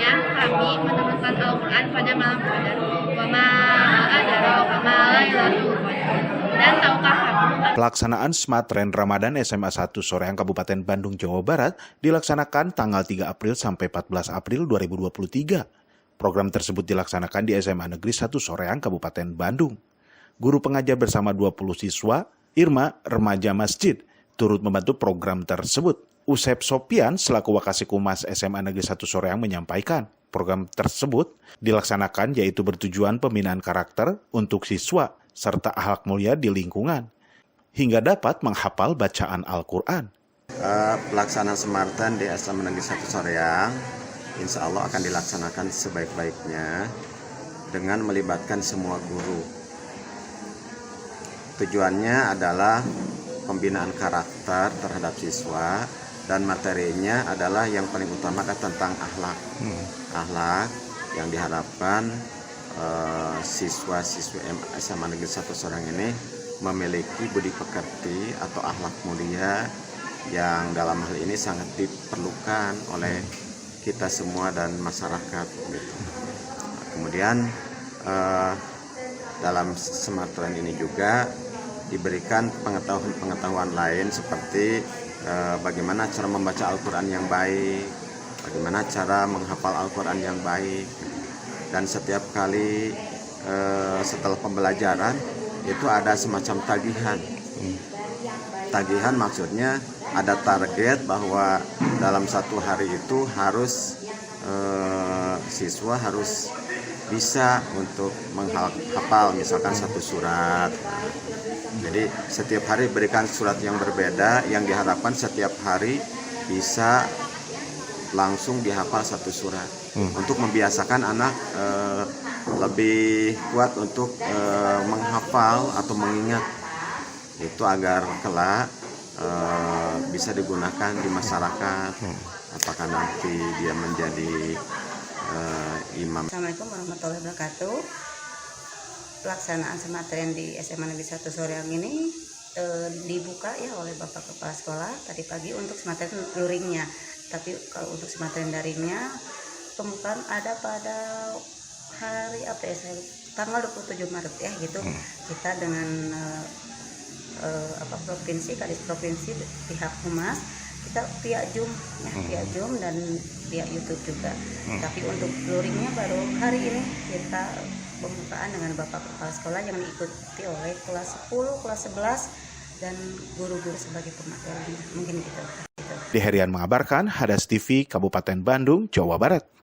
Sesungguhnya kami menemukan Al-Quran pada malam Qadar. Wa ma adraka ma Lailatul Qadar. Dan tahukah kamu? Pelaksanaan Smartren Ramadan SMA 1 Soreang Kabupaten Bandung, Jawa Barat dilaksanakan tanggal 3 April sampai 14 April 2023. Program tersebut dilaksanakan di SMA Negeri 1 Soreang Kabupaten Bandung. Guru pengajar bersama 20 siswa, Irma, remaja masjid, turut membantu program tersebut. Usep Sopian selaku Wakasekumas SMA Negeri 1 Soreang menyampaikan, program tersebut dilaksanakan yaitu bertujuan pembinaan karakter untuk siswa serta akhlak mulia di lingkungan, hingga dapat menghafal bacaan Al-Quran. Pelaksanaan Smartren di SMA Negeri 1 Soreang insya Allah akan dilaksanakan sebaik-baiknya dengan melibatkan semua guru. Tujuannya adalah pembinaan karakter terhadap siswa dan materinya adalah yang paling utama tentang akhlak. Akhlak yang diharapkan siswa-siswi SMA Negeri 1 Soreang ini memiliki budi pekerti atau akhlak mulia yang dalam hal ini sangat diperlukan oleh kita semua dan masyarakat gitu. Kemudian dalam Smartren ini juga diberikan pengetahuan lain seperti bagaimana cara membaca Al-Quran yang baik, bagaimana cara menghafal Al-Quran yang baik, dan setiap kali setelah pembelajaran itu ada semacam tagihan. Tagihan maksudnya ada target bahwa dalam satu hari itu harus siswa harus bisa untuk menghafal misalkan satu surat. Jadi setiap hari berikan surat yang berbeda yang diharapkan setiap hari bisa langsung dihafal satu surat. Untuk membiasakan anak lebih kuat untuk menghafal atau mengingat itu agar kelak bisa digunakan di masyarakat. Apakah nanti dia menjadi imam. Assalamualaikum warahmatullahi wabarakatuh. Pelaksanaan Smartren di SMA Negeri 1 Soreang ini dibuka ya oleh Bapak Kepala Sekolah tadi pagi untuk Smartren luringnya. Tapi kalau untuk Smartren daringnya pembukaan ada pada hari apa ya, tanggal 27 Maret ya gitu. Kita dengan provinsi, Kadis Provinsi, pihak Humas, kita via Zoom ya, via Zoom dan via YouTube juga. Tapi untuk luringnya baru hari ini kita pembukaan dengan Bapak Kepala Sekolah yang diikuti oleh kelas 10, kelas 11 dan guru-guru sebagai pematerinya. Mungkin gitu. Di Herian mengabarkan, Hadas TV, Kabupaten Bandung, Jawa Barat.